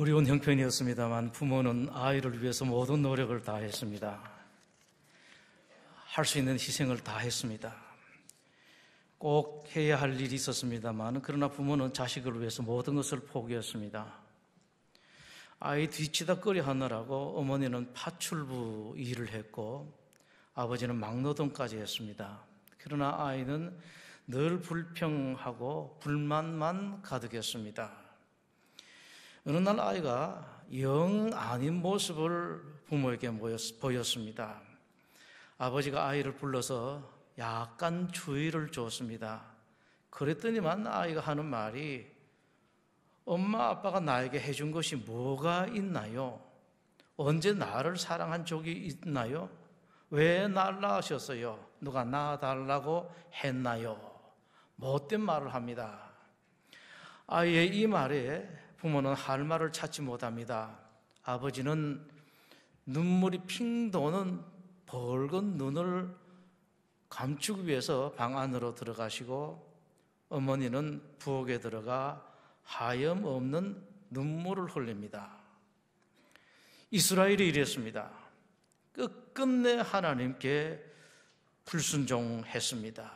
어려운 형편이었습니다만 부모는 아이를 위해서 모든 노력을 다했습니다. 할 수 있는 희생을 다했습니다. 꼭 해야 할 일이 있었습니다만 그러나 부모는 자식을 위해서 모든 것을 포기했습니다. 아이 뒤치다꺼리 하느라고 어머니는 파출부 일을 했고 아버지는 막노동까지 했습니다. 그러나 아이는 늘 불평하고 불만만 가득했습니다. 어느 날 아이가 영 아닌 모습을 부모에게 보였습니다. 아버지가 아이를 불러서 약간 주의를 줬습니다. 그랬더니만 아이가 하는 말이 엄마 아빠가 나에게 해준 것이 뭐가 있나요? 언제 나를 사랑한 적이 있나요? 왜 날 낳으셨어요? 누가 낳아달라고 했나요? 못된 말을 합니다. 아이의 이 말에 부모는 할 말을 찾지 못합니다. 아버지는 눈물이 핑 도는 벌건 눈을 감추기 위해서 방 안으로 들어가시고 어머니는 부엌에 들어가 하염없는 눈물을 흘립니다. 이스라엘이 이랬습니다. 끝끝내 하나님께 불순종했습니다.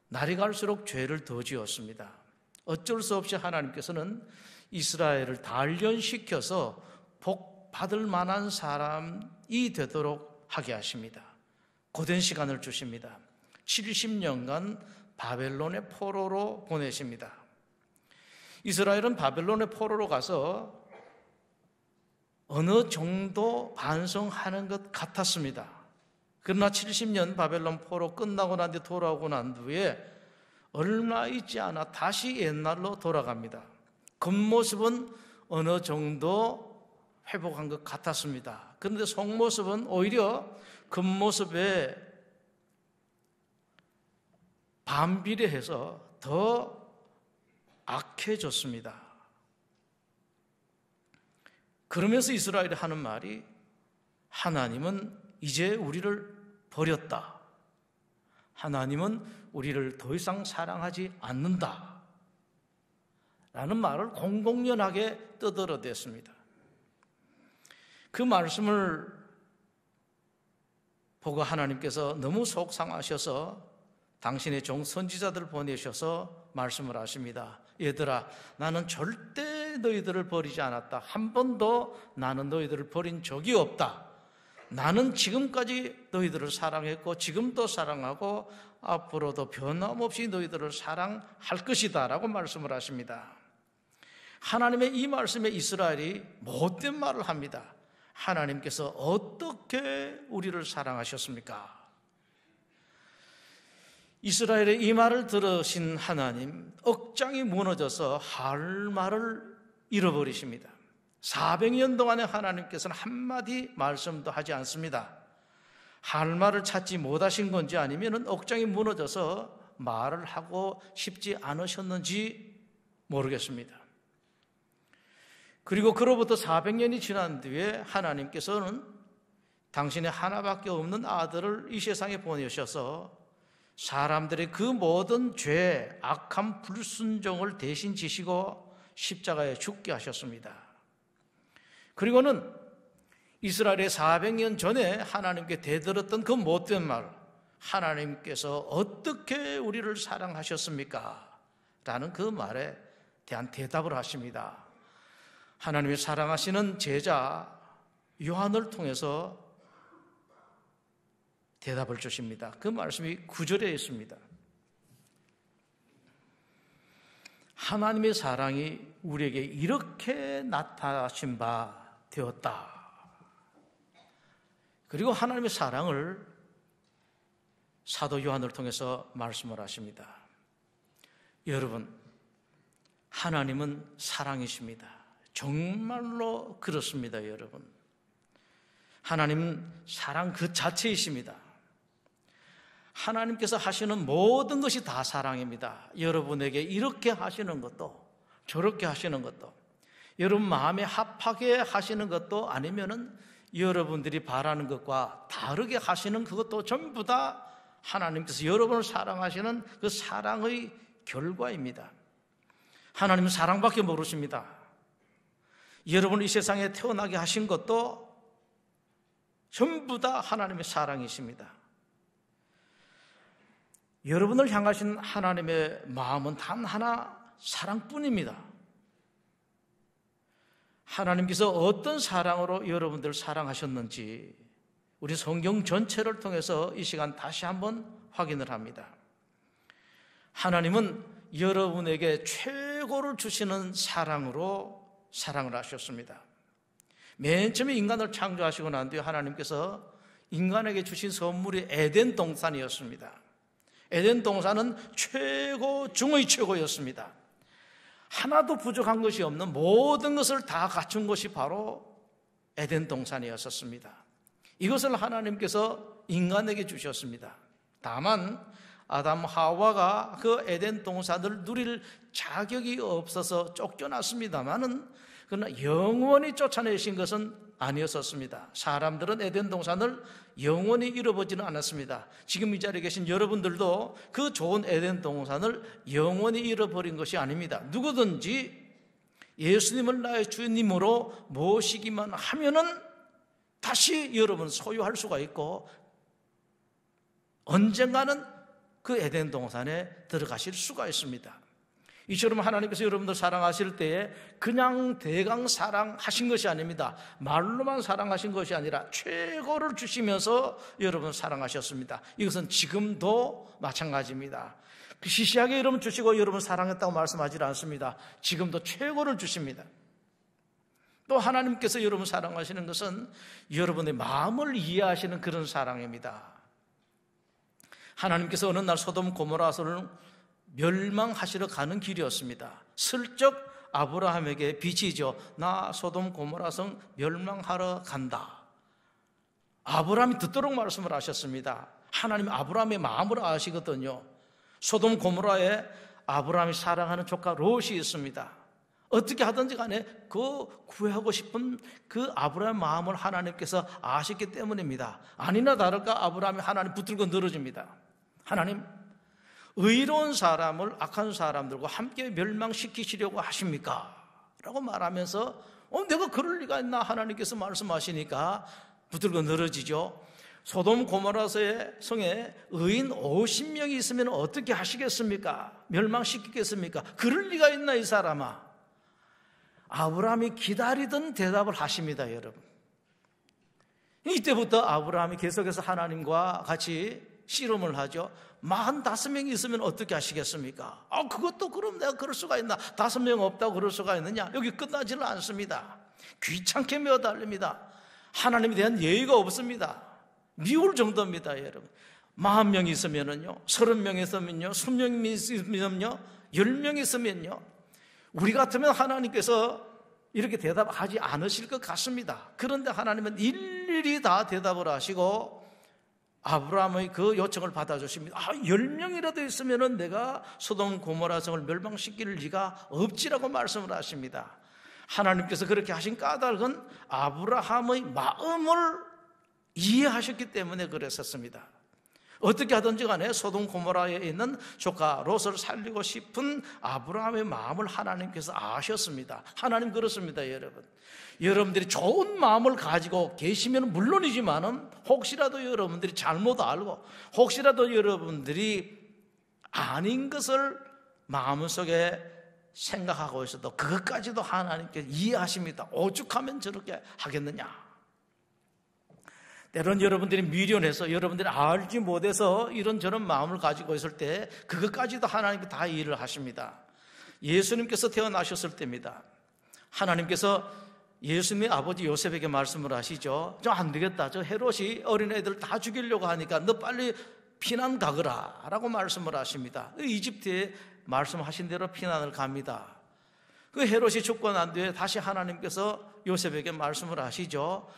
날이 갈수록 죄를 더 지었습니다. 어쩔 수 없이 하나님께서는 이스라엘을 단련시켜서 복 받을 만한 사람이 되도록 하게 하십니다. 고된 시간을 주십니다. 70년간 바벨론의 포로로 보내십니다. 이스라엘은 바벨론의 포로로 가서 어느 정도 반성하는 것 같았습니다. 그러나 70년 바벨론 포로 끝나고 난 뒤 돌아오고 난 뒤에 얼마 있지 않아 다시 옛날로 돌아갑니다. 겉모습은 어느 정도 회복한 것 같았습니다. 그런데 속모습은 오히려 겉모습에 반비례해서 더 악해졌습니다. 그러면서 이스라엘이 하는 말이 하나님은 이제 우리를 버렸다. 하나님은 우리를 더 이상 사랑하지 않는다. 라는 말을 공공연하게 떠들어댔습니다. 그 말씀을 보고 하나님께서 너무 속상하셔서 당신의 종 선지자들을 보내셔서 말씀을 하십니다. 얘들아, 나는 절대 너희들을 버리지 않았다. 한 번도 나는 너희들을 버린 적이 없다. 나는 지금까지 너희들을 사랑했고 지금도 사랑하고 앞으로도 변함없이 너희들을 사랑할 것이다 라고 말씀을 하십니다. 하나님의 이 말씀에 이스라엘이 못된 말을 합니다. 하나님께서 어떻게 우리를 사랑하셨습니까? 이스라엘의 이 말을 들으신 하나님, 억장이 무너져서 할 말을 잃어버리십니다. 400년 동안에 하나님께서는 한마디 말씀도 하지 않습니다. 할 말을 찾지 못하신 건지 아니면 억장이 무너져서 말을 하고 싶지 않으셨는지 모르겠습니다. 그리고 그로부터 400년이 지난 뒤에 하나님께서는 당신의 하나밖에 없는 아들을 이 세상에 보내셔서 사람들의 그 모든 죄, 악한 불순종을 대신 지시고 십자가에 죽게 하셨습니다. 그리고는 이스라엘의 400년 전에 하나님께 대들었던 그 못된 말, 하나님께서 어떻게 우리를 사랑하셨습니까? 라는 그 말에 대한 대답을 하십니다. 하나님이 사랑하시는 제자 요한을 통해서 대답을 주십니다. 그 말씀이 9절에 있습니다. 하나님의 사랑이 우리에게 이렇게 나타나신 바 되었다. 그리고 하나님의 사랑을 사도 요한을 통해서 말씀을 하십니다. 여러분, 하나님은 사랑이십니다. 정말로 그렇습니다, 여러분. 하나님은 사랑 그 자체이십니다. 하나님께서 하시는 모든 것이 다 사랑입니다. 여러분에게 이렇게 하시는 것도 저렇게 하시는 것도 여러분 마음에 합하게 하시는 것도 아니면은 여러분들이 바라는 것과 다르게 하시는 그것도 전부 다 하나님께서 여러분을 사랑하시는 그 사랑의 결과입니다. 하나님은 사랑밖에 모르십니다. 여러분을 이 세상에 태어나게 하신 것도 전부 다 하나님의 사랑이십니다. 여러분을 향하신 하나님의 마음은 단 하나, 사랑뿐입니다. 하나님께서 어떤 사랑으로 여러분들을 사랑하셨는지 우리 성경 전체를 통해서 이 시간 다시 한번 확인을 합니다. 하나님은 여러분에게 최고를 주시는 사랑으로 사랑을 하셨습니다. 맨 처음에 인간을 창조하시고 난 뒤에 하나님께서 인간에게 주신 선물이 에덴 동산이었습니다. 에덴 동산은 최고 중의 최고였습니다. 하나도 부족한 것이 없는 모든 것을 다 갖춘 것이 바로 에덴 동산이었습니다. 이것을 하나님께서 인간에게 주셨습니다. 다만 아담 하와가 그 에덴 동산을 누릴 자격이 없어서 쫓겨났습니다만은 그러나 영원히 쫓아내신 것은 아니었었습니다. 사람들은 에덴 동산을 영원히 잃어버지는 않았습니다. 지금 이 자리에 계신 여러분들도 그 좋은 에덴 동산을 영원히 잃어버린 것이 아닙니다. 누구든지 예수님을 나의 주님으로 모시기만 하면은 다시 여러분 소유할 수가 있고 언젠가는 그 에덴 동산에 들어가실 수가 있습니다. 이처럼 하나님께서 여러분들 사랑하실 때에 그냥 대강 사랑하신 것이 아닙니다. 말로만 사랑하신 것이 아니라 최고를 주시면서 여러분 사랑하셨습니다. 이것은 지금도 마찬가지입니다. 시시하게 여러분 주시고 여러분 사랑했다고 말씀하지 않습니다. 지금도 최고를 주십니다. 또 하나님께서 여러분 사랑하시는 것은 여러분의 마음을 이해하시는 그런 사랑입니다. 하나님께서 어느 날 소돔 고모라서는 멸망하시러 가는 길이었습니다. 슬쩍 아브라함에게 비치죠. 나 소돔 고모라성 멸망하러 간다. 아브라함이 듣도록 말씀을 하셨습니다. 하나님 아브라함의 마음을 아시거든요. 소돔 고모라에 아브라함이 사랑하는 조카 롯이 있습니다. 어떻게 하든지 간에 그 구해하고 싶은 그 아브라함의 마음을 하나님께서 아셨기 때문입니다. 아니나 다를까 아브라함이 하나님 붙들고 늘어집니다. 하나님, 의로운 사람을 악한 사람들과 함께 멸망시키시려고 하십니까? 라고 말하면서 내가 그럴 리가 있나? 하나님께서 말씀하시니까 붙들고 늘어지죠. 소돔 고모라서의 성에 의인 50명이 있으면 어떻게 하시겠습니까? 멸망시키겠습니까? 그럴 리가 있나 이 사람아? 아브라함이 기다리던 대답을 하십니다, 여러분. 이때부터 아브라함이 계속해서 하나님과 같이 씨름을 하죠. 45명이 있으면 어떻게 하시겠습니까? 그것도 그럼 내가 그럴 수가 있나? 5명 없다고 그럴 수가 있느냐? 여기 끝나지는 않습니다. 귀찮게 매어달립니다. 하나님에 대한 예의가 없습니다. 미울 정도입니다, 여러분. 40명이 있으면요, 30명이 있으면요, 20명이 있으면요, 10명이 있으면요, 우리 같으면 하나님께서 이렇게 대답하지 않으실 것 같습니다. 그런데 하나님은 일일이 다 대답을 하시고 아브라함의 그 요청을 받아주십니다. 10명이라도 있으면 내가 소돔 고모라 성을 멸망시킬 리가 없지라고 말씀을 하십니다. 하나님께서 그렇게 하신 까닭은 아브라함의 마음을 이해하셨기 때문에 그랬었습니다. 어떻게 하든지 간에 소돔 고모라에 있는 조카 롯을 살리고 싶은 아브라함의 마음을 하나님께서 아셨습니다. 하나님 그렇습니다, 여러분. 여러분들이 좋은 마음을 가지고 계시면 물론이지만은 혹시라도 여러분들이 잘못 알고 혹시라도 여러분들이 아닌 것을 마음속에 생각하고 있어도 그것까지도 하나님께서 이해하십니다. 오죽하면 저렇게 하겠느냐. 때론 여러분들이 미련해서 여러분들이 알지 못해서 이런저런 마음을 가지고 있을 때 그것까지도 하나님께 다 이해를 하십니다. 예수님께서 태어나셨을 때입니다. 하나님께서 예수님의 아버지 요셉에게 말씀을 하시죠. 저 안 되겠다. 저 헤롯이 어린애들 다 죽이려고 하니까 너 빨리 피난 가거라 라고 말씀을 하십니다. 이집트에 말씀하신 대로 피난을 갑니다. 그 헤롯이 죽고 난 뒤에 다시 하나님께서 요셉에게 말씀을 하시죠.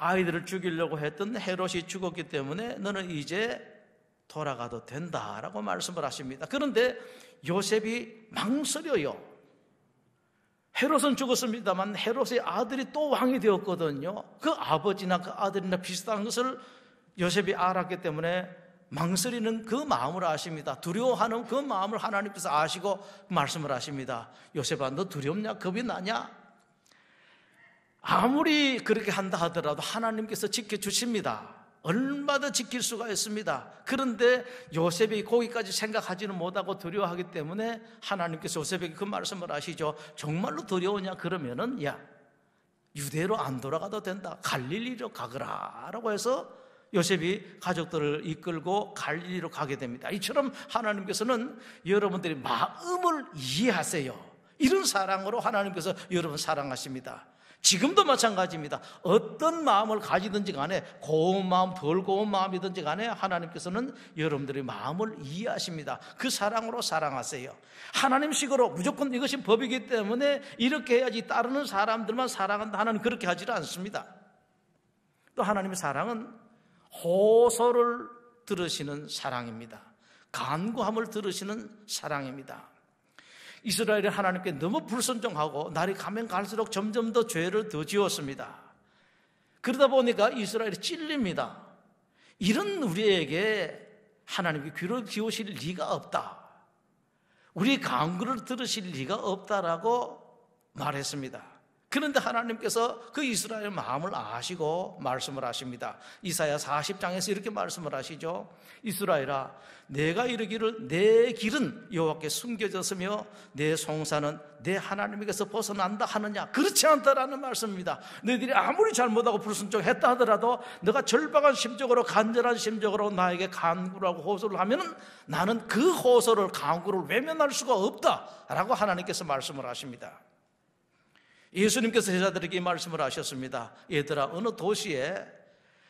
아이들을 죽이려고 했던 헤롯이 죽었기 때문에 너는 이제 돌아가도 된다라고 말씀을 하십니다. 그런데 요셉이 망설여요. 헤롯은 죽었습니다만 헤롯의 아들이 또 왕이 되었거든요. 그 아버지나 그 아들이나 비슷한 것을 요셉이 알았기 때문에 망설이는 그 마음을 아십니다. 두려워하는 그 마음을 하나님께서 아시고 말씀을 하십니다. 요셉아, 너 두렵냐? 겁이 나냐? 아무리 그렇게 한다 하더라도 하나님께서 지켜주십니다. 얼마나 지킬 수가 있습니다. 그런데 요셉이 거기까지 생각하지는 못하고 두려워하기 때문에 하나님께서 요셉에게 그 말씀을 하시죠. 정말로 두려우냐? 그러면은 야, 유대로 안 돌아가도 된다. 갈릴리로 가거라 라고 해서 요셉이 가족들을 이끌고 갈릴리로 가게 됩니다. 이처럼 하나님께서는 여러분들의 마음을 이해하세요. 이런 사랑으로 하나님께서 여러분 사랑하십니다. 지금도 마찬가지입니다. 어떤 마음을 가지든지 간에 고운 마음, 덜 고운 마음이든지 간에 하나님께서는 여러분들의 마음을 이해하십니다. 그 사랑으로 사랑하세요. 하나님식으로 무조건 이것이 법이기 때문에 이렇게 해야지 따르는 사람들만 사랑한다. 하나님 그렇게 하지는 않습니다. 또 하나님의 사랑은 호소를 들으시는 사랑입니다. 간구함을 들으시는 사랑입니다. 이스라엘이 하나님께 너무 불순종하고 날이 가면 갈수록 점점 더 죄를 더 지었습니다. 그러다 보니까 이스라엘이 찔립니다. 이런 우리에게 하나님께 귀를 기우실 리가 없다. 우리 간구를 들으실 리가 없다라고 말했습니다. 그런데 하나님께서 그 이스라엘 마음을 아시고 말씀을 하십니다. 이사야 40장에서 이렇게 말씀을 하시죠. 이스라엘아, 내가 이르기를 내 길은 여호와께 숨겨졌으며 내 송사는 내 하나님에게서 벗어난다 하느냐? 그렇지 않다라는 말씀입니다. 너희들이 아무리 잘못하고 불순종했다 하더라도 너가 절박한 심적으로 간절한 심적으로 나에게 간구를 하고 호소를 하면 나는 그 호소를 간구를 외면할 수가 없다라고 하나님께서 말씀을 하십니다. 예수님께서 제자들에게 이 말씀을 하셨습니다. 얘들아, 어느 도시에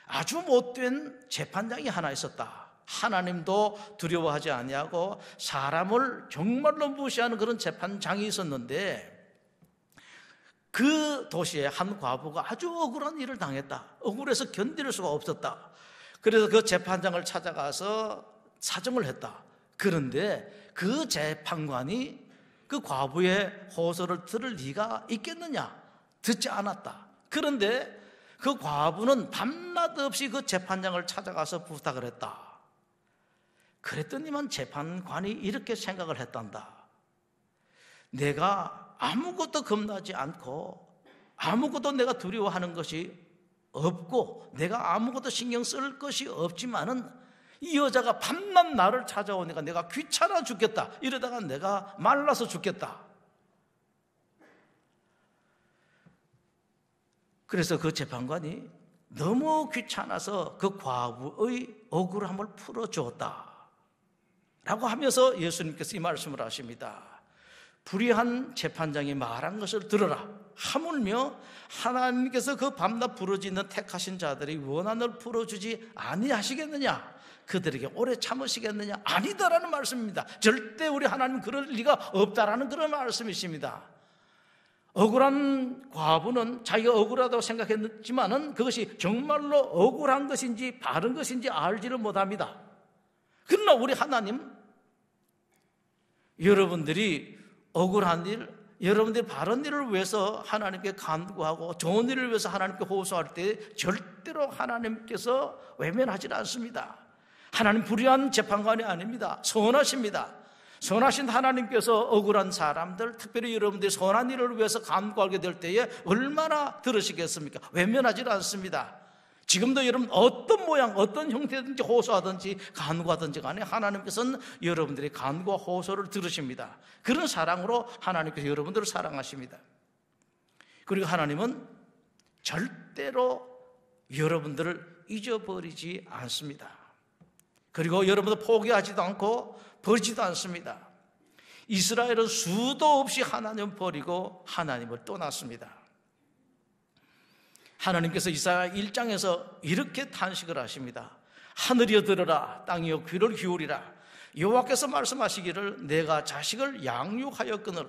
아주 못된 재판장이 하나 있었다. 하나님도 두려워하지 아니하고 사람을 정말로 무시하는 그런 재판장이 있었는데 그 도시에 한 과부가 아주 억울한 일을 당했다. 억울해서 견딜 수가 없었다. 그래서 그 재판장을 찾아가서 사정을 했다. 그런데 그 재판관이 그 과부의 호소를 들을 리가 있겠느냐? 듣지 않았다. 그런데 그 과부는 밤낮 없이 그 재판장을 찾아가서 부탁을 했다. 그랬더니만 재판관이 이렇게 생각을 했단다. 내가 아무것도 겁나지 않고 아무것도 내가 두려워하는 것이 없고 내가 아무것도 신경 쓸 것이 없지만은 이 여자가 밤낮 나를 찾아오니까 내가 귀찮아 죽겠다. 이러다가 내가 말라서 죽겠다. 그래서 그 재판관이 너무 귀찮아서 그 과부의 억울함을 풀어주었다 라고 하면서 예수님께서 이 말씀을 하십니다. 불의한 재판장이 말한 것을 들어라. 하물며 하나님께서 그 밤낮 부르짖는 택하신 자들이 원한을 풀어주지 아니하시겠느냐? 그들에게 오래 참으시겠느냐? 아니다라는 말씀입니다. 절대 우리 하나님 그럴 리가 없다라는 그런 말씀이십니다. 억울한 과부는 자기가 억울하다고 생각했지만은 그것이 정말로 억울한 것인지 바른 것인지 알지를 못합니다. 그러나 우리 하나님, 여러분들이 억울한 일, 여러분들이 바른 일을 위해서 하나님께 간구하고 좋은 일을 위해서 하나님께 호소할 때 절대로 하나님께서 외면하지 않습니다. 하나님 불의한 재판관이 아닙니다. 선하십니다. 선하신 하나님께서 억울한 사람들, 특별히 여러분들이 선한 일을 위해서 간구하게 될 때에 얼마나 들으시겠습니까? 외면하지 않습니다. 지금도 여러분 어떤 모양, 어떤 형태든지 호소하든지 간구하든지 간에 하나님께서는 여러분들의 간구와 호소를 들으십니다. 그런 사랑으로 하나님께서 여러분들을 사랑하십니다. 그리고 하나님은 절대로 여러분들을 잊어버리지 않습니다. 그리고 여러분들 포기하지도 않고 버리지도 않습니다. 이스라엘은 수도 없이 하나님을 버리고 하나님을 떠났습니다. 하나님께서 이사야 1장에서 이렇게 탄식을 하십니다. 하늘이여 들으라, 땅이여 귀를 기울이라. 여호와께서 말씀하시기를 내가 자식을 양육하였거늘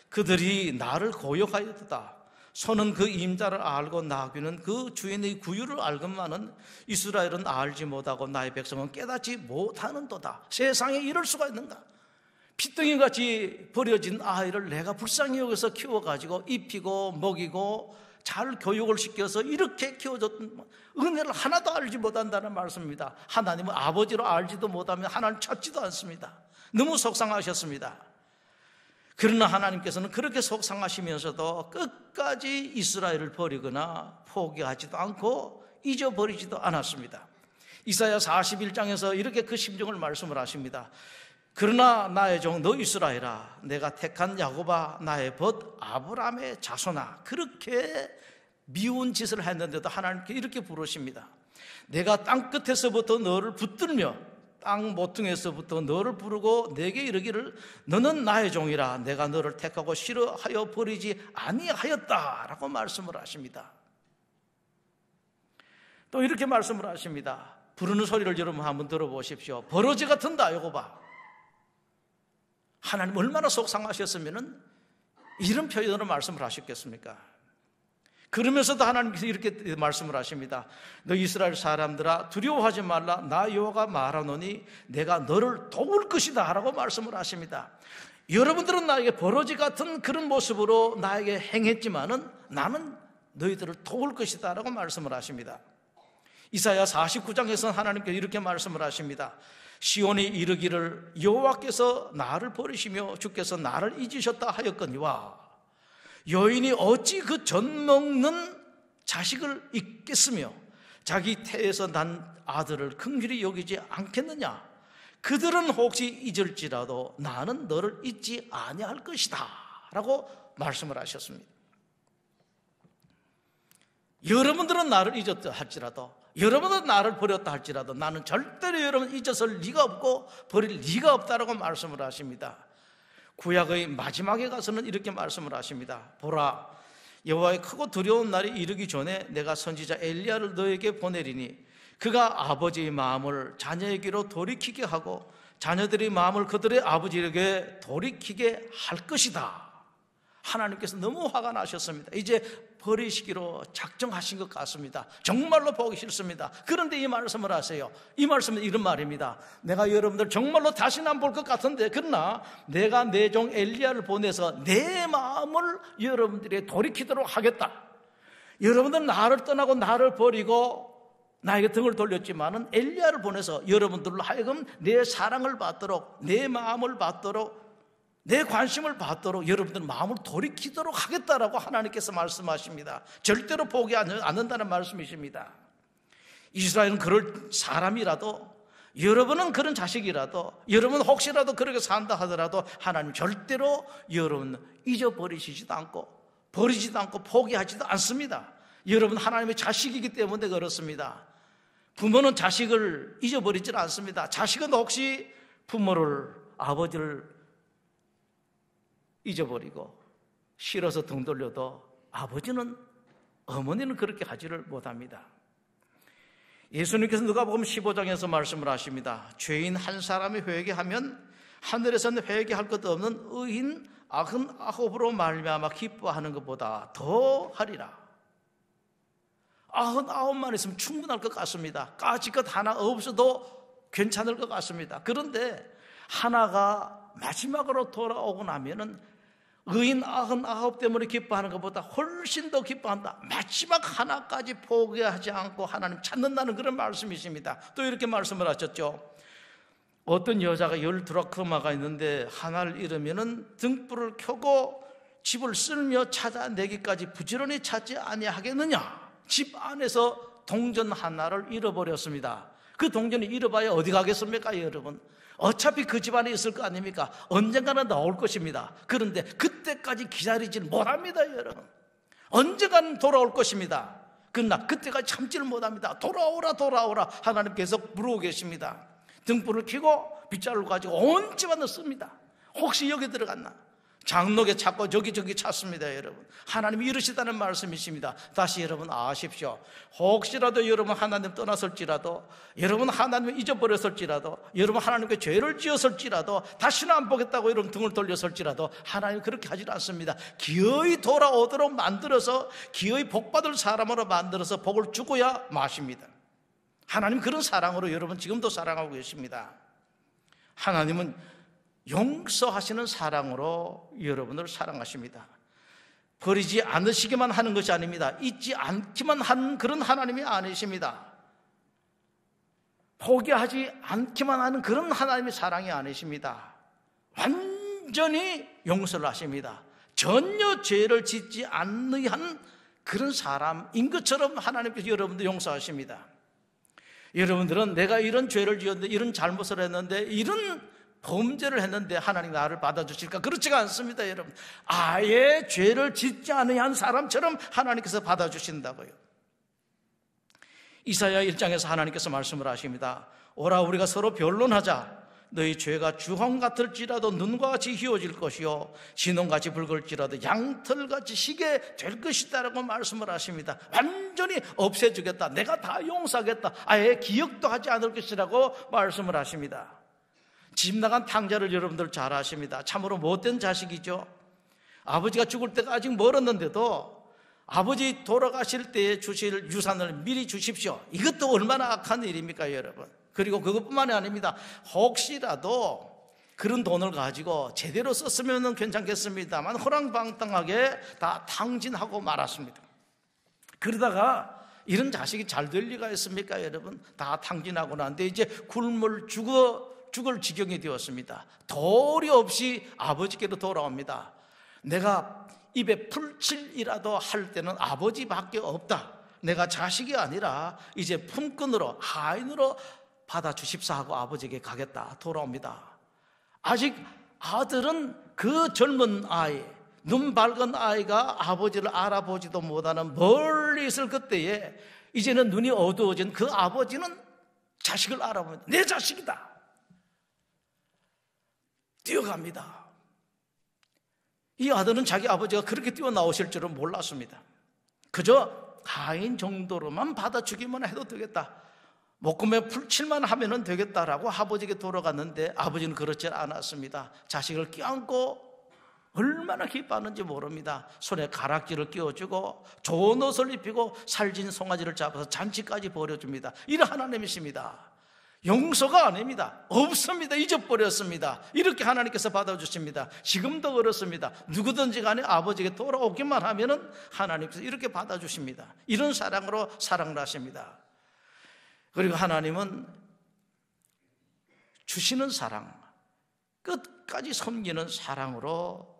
그들이 나를 고역하였도다. 소는 그 임자를 알고 나귀는 그 주인의 구유를 알건만은 이스라엘은 알지 못하고 나의 백성은 깨닫지 못하는도다. 세상에 이럴 수가 있는가? 피덩이같이 버려진 아이를 내가 불쌍히 여기서 키워가지고 입히고 먹이고 잘 교육을 시켜서 이렇게 키워줬던 은혜를 하나도 알지 못한다는 말씀입니다. 하나님은 아버지로 알지도 못하면 하나님 찾지도 않습니다. 너무 속상하셨습니다. 그러나 하나님께서는 그렇게 속상하시면서도 끝까지 이스라엘을 버리거나 포기하지도 않고 잊어버리지도 않았습니다. 이사야 41장에서 이렇게 그 심정을 말씀을 하십니다. 그러나 나의 종 너 이스라엘아, 내가 택한 야곱아, 나의 벗 아브라함의 자손아, 그렇게 미운 짓을 했는데도 하나님께 이렇게 부르십니다. 내가 땅 끝에서부터 너를 붙들며 땅 모퉁이에서부터 너를 부르고 내게 이르기를 너는 나의 종이라, 내가 너를 택하고 싫어하여 버리지 아니하였다라고 말씀을 하십니다. 또 이렇게 말씀을 하십니다. 부르는 소리를 여러분 한번 들어보십시오. 버러지 같은 야곱아. 하나님 얼마나 속상하셨으면 이런 표현으로 말씀을 하셨겠습니까? 그러면서도 하나님께서 이렇게 말씀을 하십니다. 너 이스라엘 사람들아, 두려워하지 말라. 나 여호와가 말하노니 내가 너를 도울 것이다 라고 말씀을 하십니다. 여러분들은 나에게 버러지 같은 그런 모습으로 나에게 행했지만은 나는 너희들을 도울 것이다 라고 말씀을 하십니다. 이사야 49장에서는 하나님께서 이렇게 말씀을 하십니다. 시온이 이르기를 여호와께서 나를 버리시며 주께서 나를 잊으셨다 하였거니와 여인이 어찌 그 젖 먹는 자식을 잊겠으며 자기 태에서 난 아들을 긍휼히 여기지 않겠느냐. 그들은 혹시 잊을지라도 나는 너를 잊지 아니할 것이다 라고 말씀을 하셨습니다. 여러분들은 나를 잊었다 할지라도, 여러분은 나를 버렸다 할지라도 나는 절대로 여러분 잊었을 리가 없고 버릴 리가 없다라고 말씀을 하십니다. 구약의 마지막에 가서는 이렇게 말씀을 하십니다. 보라, 여호와의 크고 두려운 날이 이르기 전에 내가 선지자 엘리야를 너에게 보내리니 그가 아버지의 마음을 자녀에게로 돌이키게 하고 자녀들의 마음을 그들의 아버지에게 돌이키게 할 것이다. 하나님께서 너무 화가 나셨습니다. 이제 버리시기로 작정하신 것 같습니다. 정말로 보기 싫습니다. 그런데 이 말씀을 하세요. 이 말씀은 이런 말입니다. 내가 여러분들 정말로 다시는 안 볼 것 같은데, 그러나 내가 내 종 엘리야를 보내서 내 마음을 여러분들이 돌이키도록 하겠다. 여러분들은 나를 떠나고 나를 버리고 나에게 등을 돌렸지만은 엘리야를 보내서 여러분들로 하여금 내 사랑을 받도록, 내 마음을 받도록, 내 관심을 받도록 여러분들 마음을 돌이키도록 하겠다라고 하나님께서 말씀하십니다. 절대로 포기하지 않는다는 말씀이십니다. 이스라엘은 그럴 사람이라도, 여러분은 그런 자식이라도, 여러분 혹시라도 그렇게 산다 하더라도 하나님 절대로 여러분 잊어버리시지도 않고 버리지도 않고 포기하지도 않습니다. 여러분 하나님의 자식이기 때문에 그렇습니다. 부모는 자식을 잊어버리지 않습니다. 자식은 혹시 부모를, 아버지를 잊어버리고 싫어서 등 돌려도 아버지는, 어머니는 그렇게 하지를 못합니다. 예수님께서 누가복음 15장에서 말씀을 하십니다. 죄인 한 사람이 회개하면 하늘에서는 회개할 것도 없는 의인 99으로 말미암아 기뻐하는 것보다 더 하리라. 99만 있으면 충분할 것 같습니다. 까짓것 하나 없어도 괜찮을 것 같습니다. 그런데 하나가 마지막으로 돌아오고 나면은 의인 99 때문에 기뻐하는 것보다 훨씬 더 기뻐한다. 마지막 하나까지 포기하지 않고 하나님 찾는다는 그런 말씀이십니다. 또 이렇게 말씀을 하셨죠. 어떤 여자가 12라크마가 있는데 하나를 잃으면은 등불을 켜고 집을 쓸며 찾아내기까지 부지런히 찾지 아니하겠느냐. 집 안에서 동전 하나를 잃어버렸습니다. 그 동전이 잃어봐야 어디 가겠습니까, 여러분? 어차피 그 집안에 있을 거 아닙니까? 언젠가는 나올 것입니다. 그런데 그때까지 기다리지는 못합니다, 여러분. 언젠가는 돌아올 것입니다. 그러나 그때까지 참지를 못합니다. 돌아오라 돌아오라 하나님 계속 부르고 계십니다. 등불을 켜고 빗자루를 가지고 온 집안을 씁니다. 혹시 여기 들어갔나? 장로에 찾고 저기 찾습니다, 여러분. 하나님이 이러시다는 말씀이십니다. 다시 여러분 아십시오. 혹시라도 여러분 하나님 떠났을지라도, 여러분 하나님을 잊어버렸을지라도, 여러분 하나님께 죄를 지었을지라도, 다시는 안 보겠다고 여러분 등을 돌렸을지라도 하나님 그렇게 하지 않습니다. 기어이 돌아오도록 만들어서, 기어이 복받을 사람으로 만들어서 복을 주고야 마십니다. 하나님 그런 사랑으로 여러분 지금도 사랑하고 계십니다. 하나님은 용서하시는 사랑으로 여러분을 사랑하십니다. 버리지 않으시기만 하는 것이 아닙니다. 잊지 않기만 하는 그런 하나님이 아니십니다. 포기하지 않기만 하는 그런 하나님의 사랑이 아니십니다. 완전히 용서를 하십니다. 전혀 죄를 짓지 않는 그런 사람인 것처럼 하나님께서 여러분들 용서하십니다. 여러분들은 내가 이런 죄를 지었는데, 이런 잘못을 했는데, 이런 범죄를 했는데 하나님 나를 받아주실까? 그렇지가 않습니다, 여러분. 아예 죄를 짓지 않은 사람처럼 하나님께서 받아주신다고요. 이사야 1장에서 하나님께서 말씀을 하십니다. 오라, 우리가 서로 변론하자. 너희 죄가 주홍 같을지라도 눈과 같이 희워질 것이요 진홍같이 붉을지라도 양털같이 희게 될 것이다 라고 말씀을 하십니다. 완전히 없애주겠다, 내가 다 용서하겠다, 아예 기억도 하지 않을 것이라고 말씀을 하십니다. 집 나간 탕자를 여러분들 잘 아십니다. 참으로 못된 자식이죠. 아버지가 죽을 때가 아직 멀었는데도 아버지 돌아가실 때에 주실 유산을 미리 주십시오. 이것도 얼마나 악한 일입니까, 여러분. 그리고 그것뿐만이 아닙니다. 혹시라도 그런 돈을 가지고 제대로 썼으면 괜찮겠습니다만 호랑방탕하게 다 탕진하고 말았습니다. 그러다가 이런 자식이 잘 될 리가 있습니까, 여러분? 다 탕진하고 난데 이제 굶을 죽을 지경이 되었습니다. 도리 없이 아버지께로 돌아옵니다. 내가 입에 풀칠이라도 할 때는 아버지밖에 없다. 내가 자식이 아니라 이제 품꾼으로, 하인으로 받아주십사 하고 아버지에게 가겠다. 돌아옵니다. 아직 아들은 그 젊은 아이, 눈 밝은 아이가 아버지를 알아보지도 못하는 멀리 있을 그때에 이제는 눈이 어두워진 그 아버지는 자식을 알아봅니다. 내 자식이다. 뛰어갑니다. 이 아들은 자기 아버지가 그렇게 뛰어나오실 줄은 몰랐습니다. 그저 하인 정도로만 받아주기만 해도 되겠다, 목금에 풀칠만 하면 되겠다라고 아버지에게 돌아갔는데 아버지는 그렇지 않았습니다. 자식을 껴안고 얼마나 기뻐하는지 모릅니다. 손에 가락지를 끼워주고 좋은 옷을 입히고 살진 송아지를 잡아서 잔치까지 벌여줍니다. 이런 하나님이십니다. 용서가 아닙니다. 없습니다. 잊어버렸습니다. 이렇게 하나님께서 받아주십니다. 지금도 그렇습니다. 누구든지 간에 아버지에게 돌아오기만 하면은 하나님께서 이렇게 받아주십니다. 이런 사랑으로 사랑을 하십니다. 그리고 하나님은 주시는 사랑, 끝까지 섬기는 사랑으로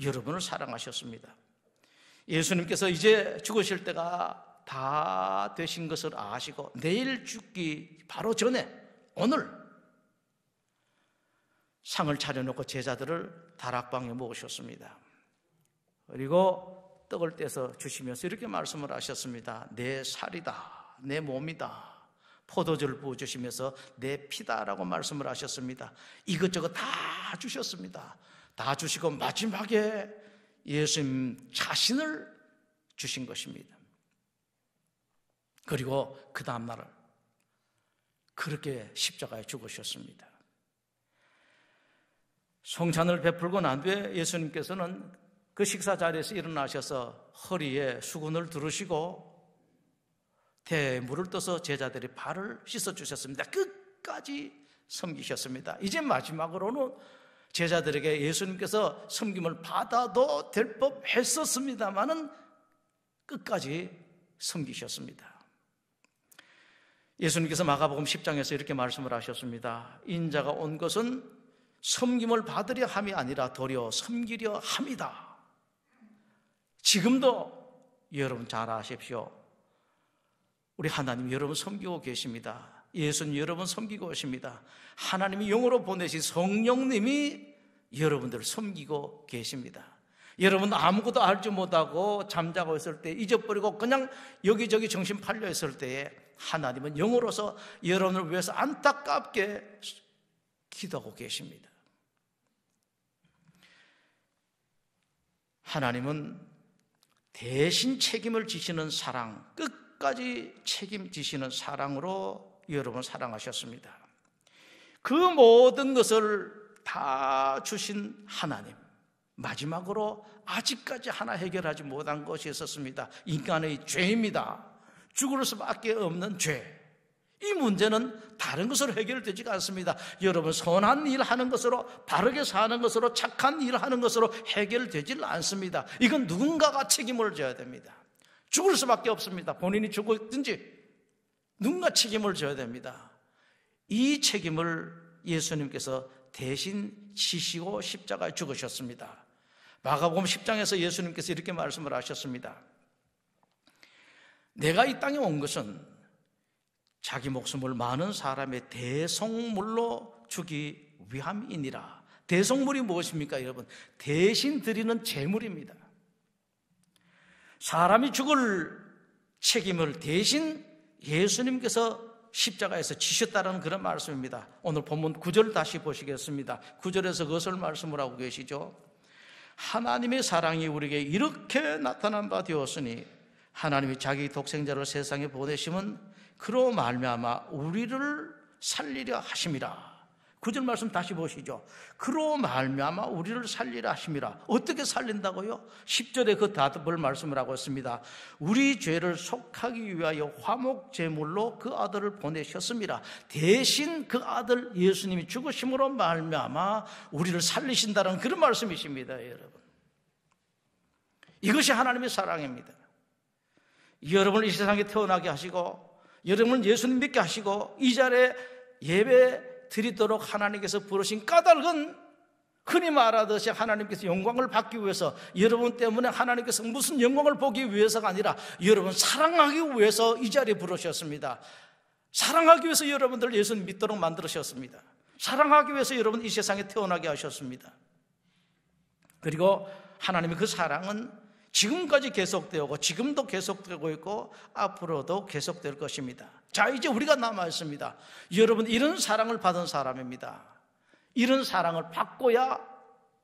여러분을 사랑하셨습니다. 예수님께서 이제 죽으실 때가 다 되신 것을 아시고 내일 죽기 바로 전에 오늘 상을 차려놓고 제자들을 다락방에 모으셨습니다. 그리고 떡을 떼서 주시면서 이렇게 말씀을 하셨습니다. 내 살이다, 내 몸이다. 포도주를 부어주시면서 내 피다라고 말씀을 하셨습니다. 이것저것 다 주셨습니다. 다 주시고 마지막에 예수님 자신을 주신 것입니다. 그리고 그 다음날 그렇게 십자가에 죽으셨습니다. 성찬을 베풀고 난 뒤에 예수님께서는 그 식사 자리에서 일어나셔서 허리에 수건을 두르시고 대물을 떠서 제자들의 발을 씻어주셨습니다. 끝까지 섬기셨습니다. 이제 마지막으로는 제자들에게 예수님께서 섬김을 받아도 될 법 했었습니다마는 끝까지 섬기셨습니다. 예수님께서 마가복음 10장에서 이렇게 말씀을 하셨습니다. 인자가 온 것은 섬김을 받으려 함이 아니라 도리어 섬기려 함이다. 지금도 여러분 잘 아십시오. 우리 하나님 여러분 섬기고 계십니다. 예수님 여러분 섬기고 계십니다. 하나님이 영으로 보내신 성령님이 여러분들을 섬기고 계십니다. 여러분 아무것도 알지 못하고 잠자고 있을 때, 잊어버리고 그냥 여기저기 정신 팔려 있을 때에 하나님은 영으로서 여러분을 위해서 안타깝게 기도하고 계십니다. 하나님은 대신 책임을 지시는 사랑, 끝까지 책임지시는 사랑으로 여러분 사랑하셨습니다. 그 모든 것을 다 주신 하나님, 마지막으로 아직까지 하나 해결하지 못한 것이 있었습니다. 인간의 죄입니다. 죽을 수밖에 없는 죄. 이 문제는 다른 것으로 해결되지가 않습니다. 여러분 선한 일 하는 것으로, 바르게 사는 것으로, 착한 일 하는 것으로 해결되질 않습니다. 이건 누군가가 책임을 져야 됩니다. 죽을 수밖에 없습니다. 본인이 죽었든지 누군가 책임을 져야 됩니다. 이 책임을 예수님께서 대신 지시고 십자가에 죽으셨습니다. 마가복음 10장에서 예수님께서 이렇게 말씀을 하셨습니다. 내가 이 땅에 온 것은 자기 목숨을 많은 사람의 대속물로 주기 위함이니라. 대속물이 무엇입니까, 여러분? 대신 드리는 제물입니다. 사람이 죽을 책임을 대신 예수님께서 십자가에서 지셨다는 그런 말씀입니다. 오늘 본문 9절 다시 보시겠습니다. 9절에서 그것을 말씀을 하고 계시죠. 하나님의 사랑이 우리에게 이렇게 나타난 바 되었으니 하나님이 자기 독생자를 세상에 보내심은 그로 말미암아 우리를 살리려 하심이라. 9절 말씀 다시 보시죠. 그로 말미암아 우리를 살리려 하심이라. 어떻게 살린다고요? 10절에 그 답을 말씀을 하고 있습니다. 우리 죄를 속하기 위하여 화목제물로 그 아들을 보내셨습니다. 대신 그 아들 예수님이 죽으심으로 말미암아 우리를 살리신다는 그런 말씀이십니다, 여러분. 이것이 하나님의 사랑입니다. 여러분을 이 세상에 태어나게 하시고 여러분을 예수님 믿게 하시고 이 자리에 예배 드리도록 하나님께서 부르신 까닭은 흔히 말하듯이 하나님께서 영광을 받기 위해서, 여러분 때문에 하나님께서 무슨 영광을 보기 위해서가 아니라 여러분 사랑하기 위해서 이 자리에 부르셨습니다. 사랑하기 위해서 여러분들 예수님 믿도록 만들으셨습니다. 사랑하기 위해서 여러분 이 세상에 태어나게 하셨습니다. 그리고 하나님의 그 사랑은 지금까지 계속되고 지금도 계속되고 있고 앞으로도 계속될 것입니다. 자, 이제 우리가 남아있습니다. 여러분, 이런 사랑을 받은 사람입니다. 이런 사랑을 받고야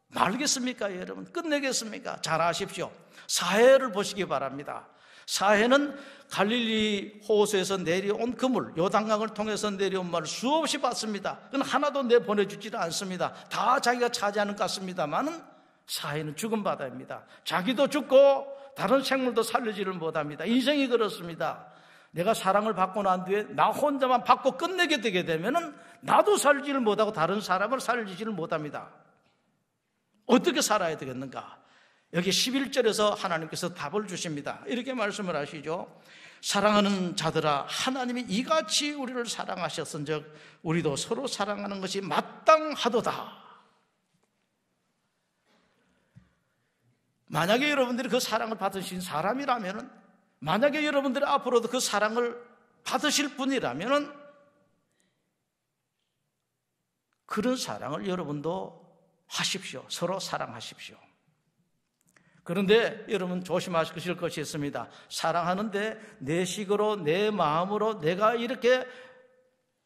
말겠습니까? 여러분, 끝내겠습니까? 잘 아십시오. 사해를 보시기 바랍니다. 사해는 갈릴리 호수에서 내려온 그물, 요단강을 통해서 내려온 말을 수없이 받습니다. 그건 하나도 내보내주지를 않습니다. 다 자기가 차지하는 것 같습니다만은 사해는 죽은 바다입니다. 자기도 죽고 다른 생물도 살리지를 못합니다. 인생이 그렇습니다. 내가 사랑을 받고 난 뒤에 나 혼자만 받고 끝내게 되게 되면은 나도 살지를 못하고 다른 사람을 살리지를 못합니다. 어떻게 살아야 되겠는가? 여기 11절에서 하나님께서 답을 주십니다. 이렇게 말씀을 하시죠. 사랑하는 자들아, 하나님이 이같이 우리를 사랑하셨은즉 우리도 서로 사랑하는 것이 마땅하도다. 만약에 여러분들이 그 사랑을 받으신 사람이라면, 만약에 여러분들이 앞으로도 그 사랑을 받으실 분이라면 그런 사랑을 여러분도 하십시오. 서로 사랑하십시오. 그런데 여러분 조심하실 것이 있습니다. 사랑하는데 내 식으로 내 마음으로 내가 이렇게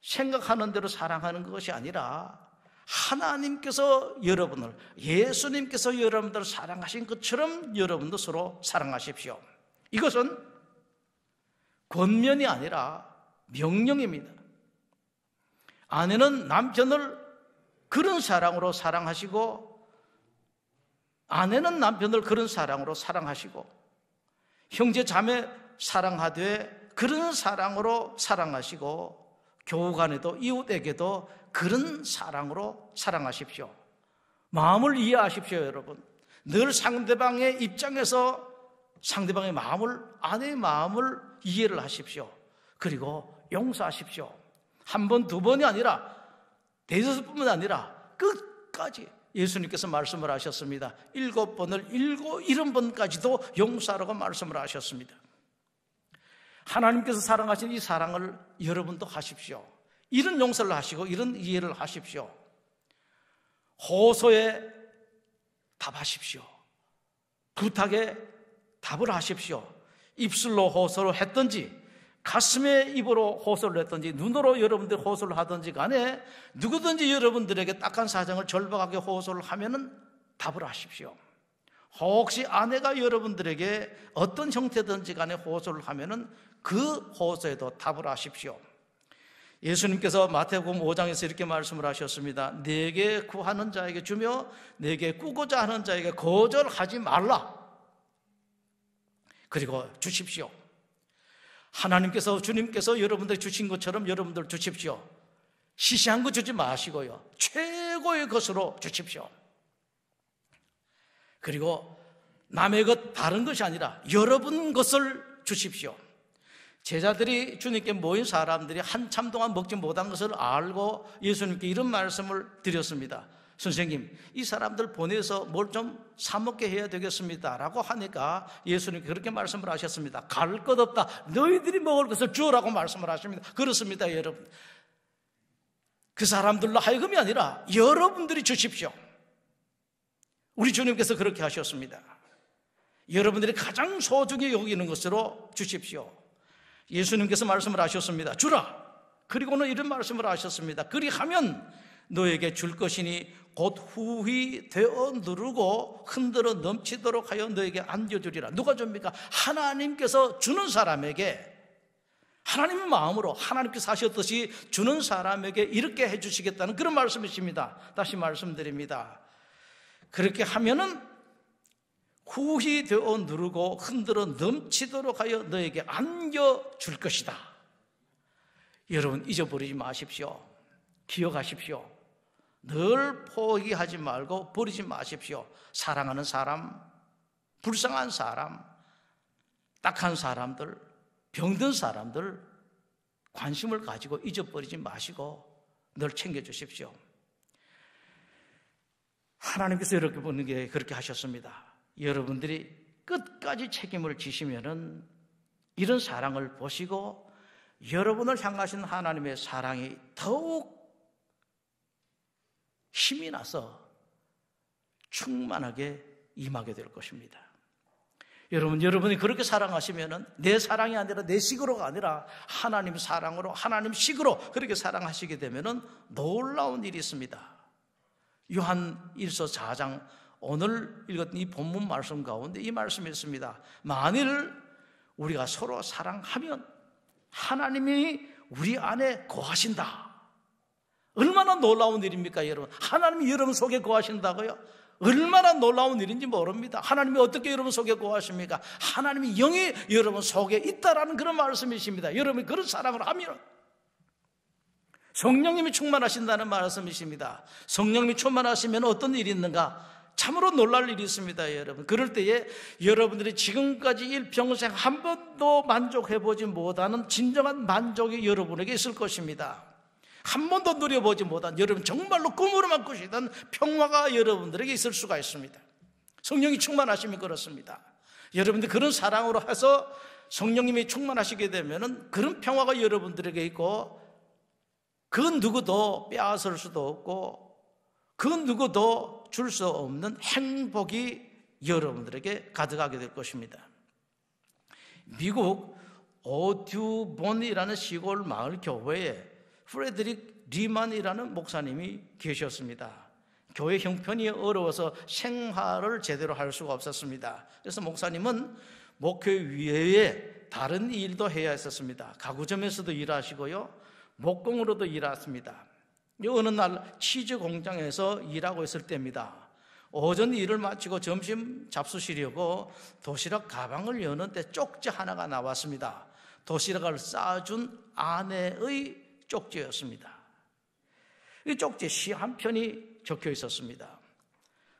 생각하는 대로 사랑하는 것이 아니라 하나님께서 여러분을, 예수님께서 여러분들을 사랑하신 것처럼 여러분도 서로 사랑하십시오. 이것은 권면이 아니라 명령입니다. 아내는 남편을 그런 사랑으로 사랑하시고, 아내는 남편을 그런 사랑으로 사랑하시고, 형제 자매 사랑하되 그런 사랑으로 사랑하시고, 교우 간에도 이웃에게도 그런 사랑으로 사랑하십시오. 마음을 이해하십시오, 여러분. 늘 상대방의 입장에서 상대방의 마음을, 아내의 마음을 이해를 하십시오. 그리고 용서하십시오. 한 번, 두 번이 아니라 대여섯뿐만 아니라 끝까지 예수님께서 말씀을 하셨습니다. 7번을 70번까지도 용서하라고 말씀을 하셨습니다. 하나님께서 사랑하신 이 사랑을 여러분도 하십시오. 이런 용서를 하시고 이런 이해를 하십시오. 호소에 답하십시오. 부탁에 답을 하십시오. 입술로 호소를 했든지 가슴에 입으로 호소를 했든지 눈으로 여러분들이 호소를 하든지 간에 누구든지 여러분들에게 딱한 사정을 절박하게 호소를 하면은 답을 하십시오. 혹시 아내가 여러분들에게 어떤 형태든지 간에 호소를 하면은 그 호소에도 답을 하십시오. 예수님께서 마태복음 5장에서 이렇게 말씀을 하셨습니다. 내게 구하는 자에게 주며 내게 꾸고자 하는 자에게 거절하지 말라. 그리고 주십시오. 하나님께서, 주님께서 여러분들 주신 것처럼 여러분들 주십시오. 시시한 거 주지 마시고요, 최고의 것으로 주십시오. 그리고 남의 것, 다른 것이 아니라 여러분 것을 주십시오. 제자들이 주님께 모인 사람들이 한참 동안 먹지 못한 것을 알고 예수님께 이런 말씀을 드렸습니다. 선생님, 이 사람들 보내서 뭘 좀 사먹게 해야 되겠습니다 라고 하니까 예수님께 그렇게 말씀을 하셨습니다. 갈 것 없다, 너희들이 먹을 것을 주라고 말씀을 하십니다. 그렇습니다, 여러분. 그 사람들로 하여금이 아니라 여러분들이 주십시오. 우리 주님께서 그렇게 하셨습니다. 여러분들이 가장 소중히 여기는 것으로 주십시오. 예수님께서 말씀을 하셨습니다. 주라. 그리고는 이런 말씀을 하셨습니다. 그리하면 너에게 줄 것이니 곧 후히 되어 누르고 흔들어 넘치도록 하여 너에게 안겨주리라. 누가 줍니까? 하나님께서 주는 사람에게, 하나님의 마음으로 하나님께서 하셨듯이 주는 사람에게 이렇게 해주시겠다는 그런 말씀이십니다. 다시 말씀드립니다. 그렇게 하면은 후히 되어 누르고 흔들어 넘치도록 하여 너에게 안겨줄 것이다. 여러분, 잊어버리지 마십시오. 기억하십시오. 늘 포기하지 말고 버리지 마십시오. 사랑하는 사람, 불쌍한 사람, 딱한 사람들, 병든 사람들 관심을 가지고 잊어버리지 마시고 늘 챙겨주십시오. 하나님께서 이렇게 보는 게 그렇게 하셨습니다. 여러분들이 끝까지 책임을 지시면은 이런 사랑을 보시고 여러분을 향하신 하나님의 사랑이 더욱 힘이 나서 충만하게 임하게 될 것입니다. 여러분이 그렇게 사랑하시면은 내 사랑이 아니라 내 식으로가 아니라 하나님 사랑으로, 하나님 식으로 그렇게 사랑하시게 되면은 놀라운 일이 있습니다. 요한 1서 4장 오늘 읽었던 이 본문 말씀 가운데 이 말씀이 있습니다. 만일 우리가 서로 사랑하면 하나님이 우리 안에 거하신다. 얼마나 놀라운 일입니까, 여러분? 하나님이 여러분 속에 거하신다고요? 얼마나 놀라운 일인지 모릅니다. 하나님이 어떻게 여러분 속에 거하십니까? 하나님이 영이 여러분 속에 있다라는 그런 말씀이십니다. 여러분이 그런 사랑을 하면 성령님이 충만하신다는 말씀이십니다. 성령님이 충만하시면 어떤 일이 있는가? 참으로 놀랄 일이 있습니다, 여러분. 그럴 때에 여러분들이 지금까지 일평생 한 번도 만족해보지 못하는 진정한 만족이 여러분에게 있을 것입니다. 한 번도 누려보지 못한, 여러분 정말로 꿈으로만 꾸시던 평화가 여러분들에게 있을 수가 있습니다. 성령이 충만하시면 그렇습니다. 여러분들 그런 사랑으로 해서 성령님이 충만하시게 되면은 그런 평화가 여러분들에게 있고 그 누구도 빼앗을 수도 없고 그 누구도 줄 수 없는 행복이 여러분들에게 가득하게 될 것입니다. 미국 오듀본이라는 시골 마을 교회에 프레드릭 리만이라는 목사님이 계셨습니다. 교회 형편이 어려워서 생활을 제대로 할 수가 없었습니다. 그래서 목사님은 목회 외에 다른 일도 해야 했었습니다. 가구점에서도 일하시고요, 목공으로도 일했습니다. 어느 날 치즈 공장에서 일하고 있을 때입니다. 오전 일을 마치고 점심 잡수시려고 도시락 가방을 여는데 쪽지 하나가 나왔습니다. 도시락을 싸준 아내의 쪽지였습니다. 이 쪽지에 시 한 편이 적혀 있었습니다.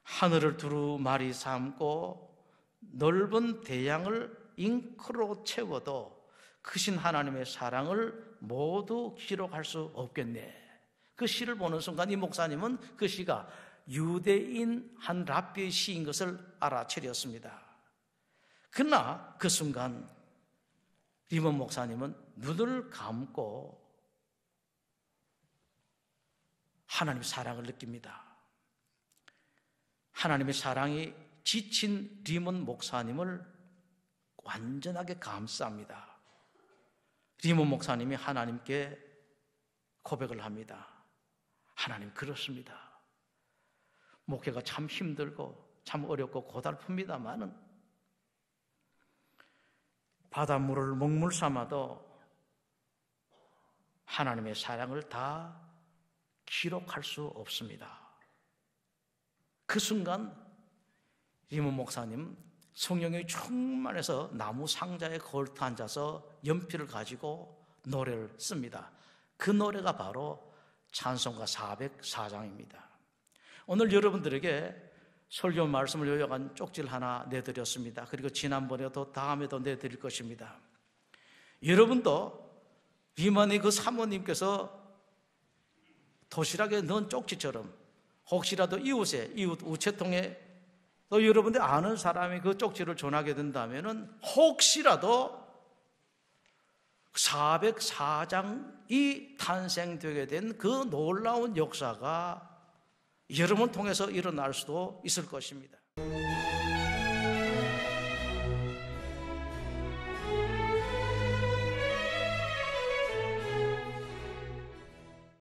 하늘을 두루마리 삼고 넓은 대양을 잉크로 채워도 크신 하나님의 사랑을 모두 기록할 수 없겠네. 그 시를 보는 순간 이 목사님은 그 시가 유대인 한 랍비의 시인 것을 알아차렸습니다. 그러나 그 순간 리먼 목사님은 눈을 감고 하나님의 사랑을 느낍니다. 하나님의 사랑이 지친 리먼 목사님을 완전하게 감쌉니다. 리먼 목사님이 하나님께 고백을 합니다. 하나님, 그렇습니다. 목회가 참 힘들고 참 어렵고 고달픕니다만은 바닷물을 먹물 삼아도 하나님의 사랑을 다 기록할 수 없습니다. 그 순간 리먼 목사님 성령이 충만해서 나무 상자에 걸터 앉아서 연필을 가지고 노래를 씁니다. 그 노래가 바로 찬송가 404장입니다. 오늘 여러분들에게 설교 말씀을 요약한 쪽지를 하나 내드렸습니다. 그리고 지난번에도 다음에도 내드릴 것입니다. 여러분도 비만의 그 사모님께서 도시락에 넣은 쪽지처럼 혹시라도 이웃 우체통에 또 여러분들 아는 사람이 그 쪽지를 전하게 된다면 혹시라도 404장이 탄생되게 된 그 놀라운 역사가 여러분 통해서 일어날 수도 있을 것입니다.